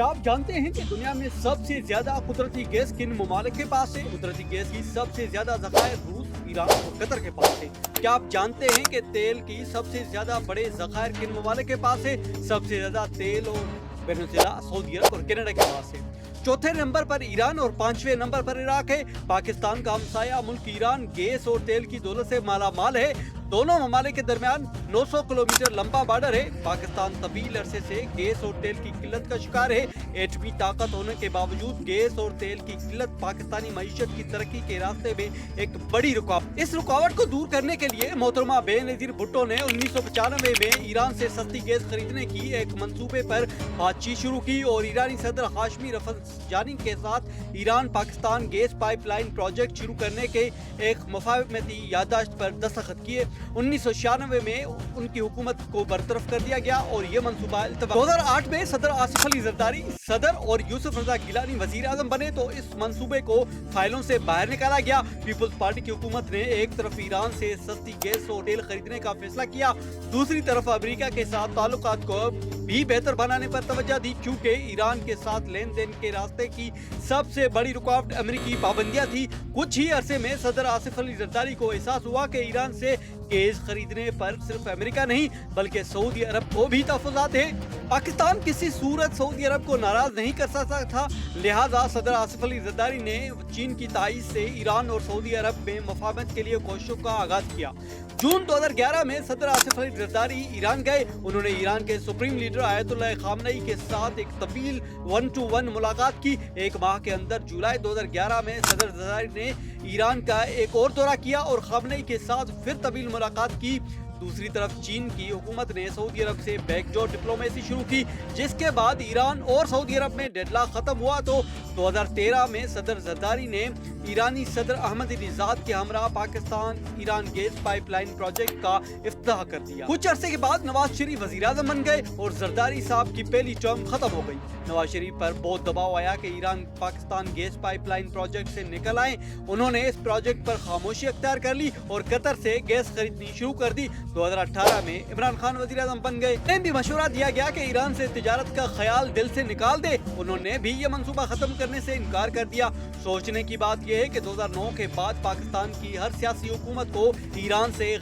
क्या आप जानते हैं कि दुनिया में सबसे ज्यादा कुदरती गैस किन ममालिक के पास है? कुदरती गैस की सबसे ज्यादा ज़खायर रूस, ईरान और कतर के पास है। क्या आप जानते हैं कि तेल की सबसे ज्यादा बड़े ज़खायर किन ममालिक के पास है? सबसे ज्यादा तेल और वेनेजुएला, सऊदी अरब और कनाडा के पास है। चौथे नंबर पर ईरान और पांचवें नंबर पर इराक है। पाकिस्तान का हमसाया मुल्क ईरान गैस और तेल की दौलत से मालामाल है। दोनों ममालिक के दरमियान 900 किलोमीटर लंबा बॉर्डर है। पाकिस्तान तवील अरसे से गैस और तेल की किल्लत का शिकार है। एटमी ताकत होने के बावजूद गैस और तेल की किल्लत पाकिस्तानी मईशत की तरक्की के रास्ते में एक बड़ी रुकावट। इस रुकावट को दूर करने के लिए मोहतरमा बेनजीर भुट्टो ने 1995 में ईरान से सस्ती गैस खरीदने की एक मंसूबे पर बातचीत शुरू की और ईरानी सदर हाशमी रफसंजानी के साथ Iran Pakistan gas pipeline project शुरू करने के एक मुफाहमती याददाश्त पर दस्तखत किए। 1996 में उनकी हुकूमत को बरतरफ कर दिया गया और ये मंसूबा 2008 में सदर आसिफ अली जरदारी सदर और यूसुफ रजा गिलानी वजीर आजम बने तो इस मंसूबे को फाइलों से बाहर निकाला गया। पीपल्स पार्टी की हुकूमत ने एक तरफ ईरान से सस्ती गैस और तेल खरीदने का फैसला किया, दूसरी तरफ अमेरिका के साथ ताल्लुकात को भी बेहतर बनाने पर तवज्जो दी, क्योंकि ईरान के साथ लेन देन के रास्ते की सबसे बड़ी रुकावट अमेरिकी पाबंदियां थी। कुछ ही अरसे में सदर आसिफ अली जरदारी को एहसास हुआ कि ईरान से गैस खरीदने पर सिर्फ अमेरिका नहीं बल्कि सऊदी अरब को भी तहफ़्फ़ुज़ात है। पाकिस्तान किसी सूरत सऊदी अरब को नाराज नहीं कर सकता था, लिहाजा सदर आसिफ अली जरदारी ने चीन की ताईद से ईरान और सऊदी अरब में मुफाहमत के लिए कोशिशों का आगाज किया। जून 2011 में सदर आसिफ अली जरदारी ईरान गए। उन्होंने ईरान के सुप्रीम लीडर आयतुल्लाह खामनेई के साथ एक तवील 1-to-1 मुलाकात की। एक माह के अंदर जुलाई 2011 में सदर जरदारी ने ईरान का एक और दौरा किया और खामनेई के साथ फिर तवील मुलाकात की। दूसरी तरफ चीन की हुकूमत ने सऊदी अरब से बैकडोर डिप्लोमेसी शुरू की, जिसके बाद ईरान और सऊदी अरब में डेडलॉक खत्म हुआ तो 2013 में सदर जरदारी ने ईरानी सदर अहमदीनेजाद के हमरा Pakistan Iran gas pipeline project का इफ्तिताह कर दिया। कुछ अरसे के बाद नवाज शरीफ वजीर आजम बन गए और जरदारी साहब की पहली टर्म खत्म हो गई। नवाज शरीफ पर बहुत दबाव आया कि Iran Pakistan gas pipeline project से निकल आए। उन्होंने इस प्रोजेक्ट पर खामोशी अख्तियार कर ली और कतर से गैस खरीदनी शुरू कर दी। 2018 में इमरान खान वजीर आजम बन गए। इन्हें भी मशवरा दिया गया कि ईरान से तिजारत का ख्याल दिल से निकाल दे। उन्होंने भी ये मंसूबा खत्म करने से इनकार कर दिया। सोचने की बात यह है कि 2009 के बाद पाकिस्तान की हर सियासी हुकूमत को ईरान से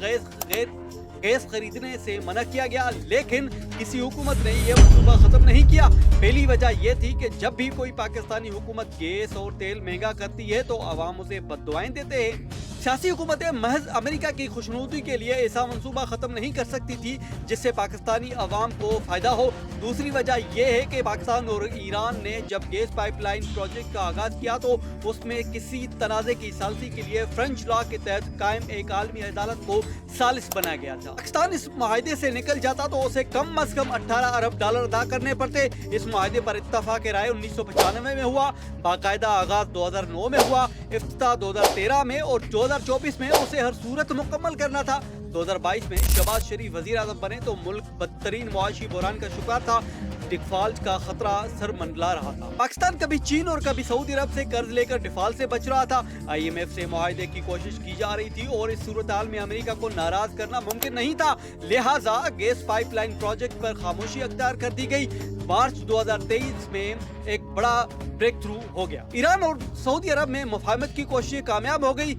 गैस खरीदने से मना किया गया, लेकिन किसी हुकूमत ने यह मंसूबा खत्म नहीं किया। पहली वजह यह थी कि जब भी कोई पाकिस्तानी हुकूमत गैस और तेल महंगा करती है तो अवाम उसे बद्दुआएं देते हैं। सियासी हुकूमतें महज अमेरिका की खुशनुदी के लिए ऐसा मंसूबा खत्म नहीं कर सकती थी जिससे पाकिस्तानी अवाम को फायदा हो। दूसरी वजह यह है कि पाकिस्तान और ईरान ने जब गैस पाइपलाइन प्रोजेक्ट का आगाज किया तो उसमें किसी तनाज़े की सालसी के लिए फ्रेंच लॉ के तहत कायम एक आलमी अदालत को सालिस बनाया गया था। पाकिस्तान इस मुआहदे से निकल जाता तो उसे कम अज कम 18 अरब डॉलर अदा करने पड़ते। इस मुआहदे पर इत्तफाक राय 1995 में हुआ, बाकायदा आगाज 2009 में हुआ, इफ्तिताह 2013 में और 2024 में उसे हर सूरत मुकम्मल करना था। 2022 में शहबाज शरीफ वजीर आजम बने तो मुल्क बदतरीन मुआशी बहरान का शिकार था। डिफॉल्ट का खतरा सर मंडला रहा था। पाकिस्तान कभी चीन और कभी सऊदी अरब से कर्ज लेकर डिफॉल्ट से बच रहा था। IMF से मुआहदे की कोशिश की जा रही थी और इस सूरत हाल में अमेरिका को नाराज करना मुमकिन नहीं था, लिहाजा गैस पाइपलाइन प्रोजेक्ट पर खामोशी अख्तियार कर दी गई। मार्च 2023 में एक बड़ा ब्रेक थ्रू हो गया। ईरान और सऊदी अरब में मुफाहमत की कोशिशें कामयाब हो गई।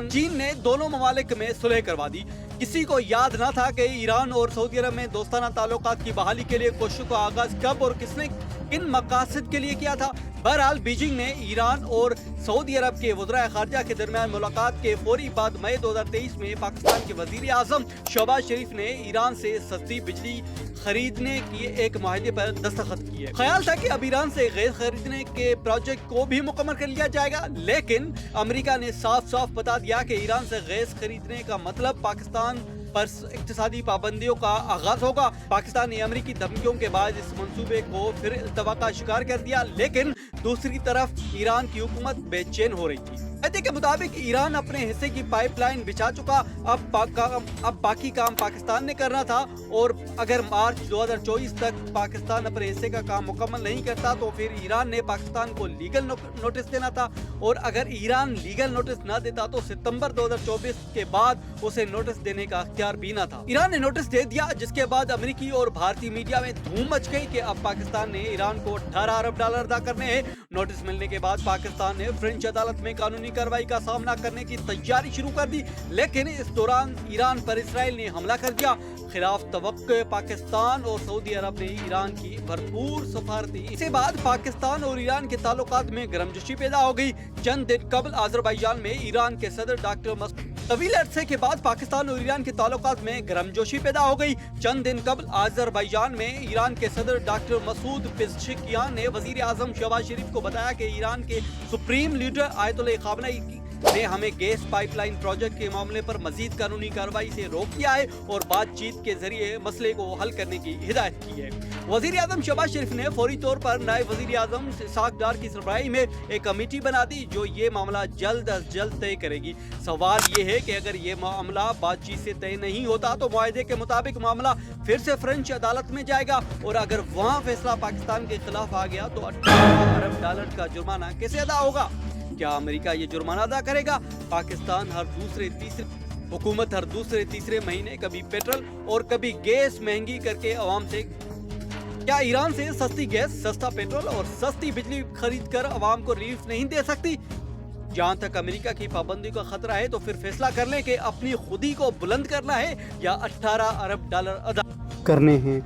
चीन ने दोनों ममालिक में सुलह करवा दी। किसी को याद न था कि ईरान और सऊदी अरब में दोस्ताना ताल्लुकात की बहाली के लिए कोशिशों का आगाज कब और किसने किन मकासद के लिए किया था। बहरहाल बीजिंग ने ईरान और सऊदी अरब के वज़राए खारजा के दरमियान मुलाकात के फौरी बाद मई 2023 में पाकिस्तान के वज़ीर आज़म शहबाज शरीफ ने ईरान से सस्ती बिजली खरीदने की एक मुआहदे पर दस्तखत किए। ख्याल था कि अब ईरान से गैस खरीदने के प्रोजेक्ट को भी मुकम्मल कर लिया जाएगा, लेकिन अमेरिका ने साफ साफ बता दिया कि ईरान से गैस खरीदने का मतलब पाकिस्तान पर इक्तिसादी पाबंदियों का आगाज होगा। पाकिस्तान ने अमेरिकी धमकियों के बाद इस मंसूबे को फिर इल्तवा का शिकार कर दिया, लेकिन दूसरी तरफ ईरान की हुकूमत बेचैन हो रही थी। معاہدے کے مطابق ایران اپنے حصے کی پائپ لائن بچھا چکا، اب باقی کام پاکستان نے کرنا تھا، اور اگر مارچ 2024 تک پاکستان اپنے حصے کا کام مکمل نہیں کرتا تو پھر ایران نے پاکستان کو لیگل نوٹس دینا تھا، اور اگر ایران لیگل نوٹس نہ دیتا تو ستمبر 2024 کے بعد اسے نوٹس دینے کا اختیار بھی نہ تھا۔ ایران نے نوٹس دے دیا، جس کے بعد امریکی اور بھارتی میڈیا میں دھوم مچ گئی کہ اب پاکستان نے ایران کو $18 ارب ادا کرنے ہیں۔ نوٹس ملنے کے بعد پاکستان نے فرینچ عدالت میں قانونی کارروائی کا سامنا کرنے کی تیاری شروع کر دی، لیکن اس دوران ایران پر اسرائیل نے حملہ کر دیا۔ خلاف توقع پاکستان اور سعودی عرب نے ایران کی بھرپور سفارت دی۔ اس کے بعد پاکستان اور ایران کے تعلقات میں گرمجوشی پیدا ہو گئی۔ چند دن قبل آذربائیجان میں ایران کے صدر ڈاکٹر مسعود طویل عرصے کے بعد پاکستان اور ایران کے تعلقات میں گرمجوشی پیدا ہو گئی۔ چند دن قبل آذربائیجان میں ایران کے صدر ڈاکٹر مسعود پزشکیان نے وزیر اعظم شہباز شریف کو بتایا کہ ایران کے سپریم لیڈر آیت اللہ خامنئی نے ہمیں گیس پائپ لائن پروجیکٹ کے معاملے پر مزید قانونی کارروائی سے روک دیا ہے اور بات چیت کے ذریعے مسئلے کو حل کرنے کی ہدایت کی ہے۔ وزیر اعظم شہباز شریف نے فوری طور پر نائب وزیر اعظم اسحاق ڈار کی سربراہی میں ایک کمیٹی بنا دی جو یہ معاملہ جلد از جلد طے کرے گی۔ سوال یہ ہے کہ اگر یہ معاملہ بات چیت سے طے نہیں ہوتا تو معاہدے کے مطابق معاملہ پھر سے فرینچ عدالت میں جائے گا، اور اگر وہاں فیصلہ پاکستان کے خلاف آ گیا تو $18 ارب کا جرمانہ کیسے ادا ہوگا؟ کیا امریکہ یہ جرمانہ ادا کرے گا؟ پاکستان حکومت ہر دوسرے تیسرے مہینے کبھی پیٹرول اور کبھی گیس مہنگی کر کے عوام سے، کیا ایران سے سستی گیس، سستا پیٹرول اور سستی بجلی خرید کر عوام کو ریلیف نہیں دے سکتی؟ جہاں تک امریکہ کی پابندی کا خطرہ ہے تو پھر فیصلہ کر لیں کہ اپنی خودی کو بلند کرنا ہے یا $18 ارب ادا کرنے ہیں۔